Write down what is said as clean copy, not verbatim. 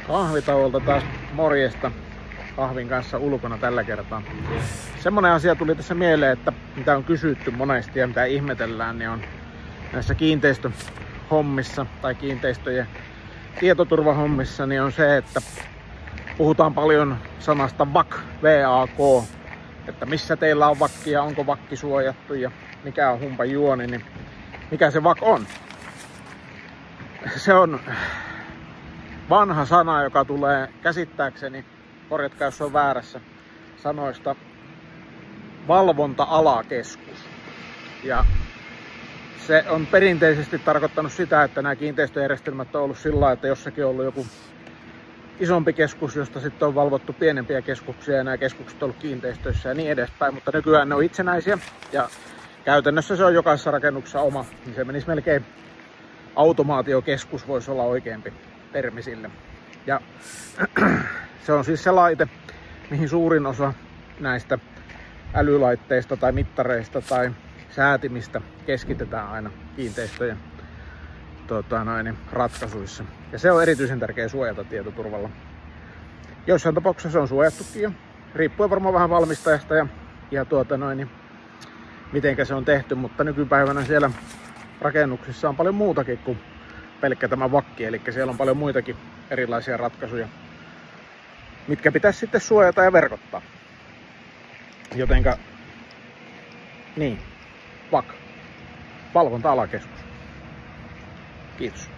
Kahvitauolta taas morjesta kahvin kanssa ulkona tällä kertaa. Semmonen asia tuli tässä mieleen, että mitä on kysytty monesti ja mitä ihmetellään, niin on näissä kiinteistöhommissa tai kiinteistöjen tietoturvahommissa, niin on se, että puhutaan paljon sanasta VAK, VAK, että missä teillä on vakki ja onko vakki suojattu ja mikä on humpan juoni, niin mikä se VAK on? Se on vanha sana, joka tulee käsittääkseni, korjatkaa jos on väärässä, sanoista valvonta-alakeskus. Ja se on perinteisesti tarkoittanut sitä, että nämä kiinteistöjärjestelmät on ollut sillä lailla, että jossakin on ollut joku isompi keskus, josta sitten on valvottu pienempiä keskuksia ja nämä keskukset on ollut kiinteistöissä ja niin edespäin, mutta nykyään ne on itsenäisiä ja käytännössä se on jokaisessa rakennuksessa oma, niin se menisi melkein automaatiokeskus voisi olla oikeampi termi sille. Ja se on siis se laite, mihin suurin osa näistä älylaitteista tai mittareista tai säätimistä keskitetään aina kiinteistöjen ratkaisuissa. Ja se on erityisen tärkeä suojata tietoturvalla. Joissain tapauksissa se on suojattukin jo, riippuen varmaan vähän valmistajasta ja mitenkä se on tehty, mutta nykypäivänä siellä rakennuksissa on paljon muutakin kuin pelkkä tämä vakki, eli siellä on paljon muitakin erilaisia ratkaisuja, mitkä pitäisi sitten suojata ja verkottaa. Jotenka, niin, VAK, valvonta-alakeskus. Kiitos.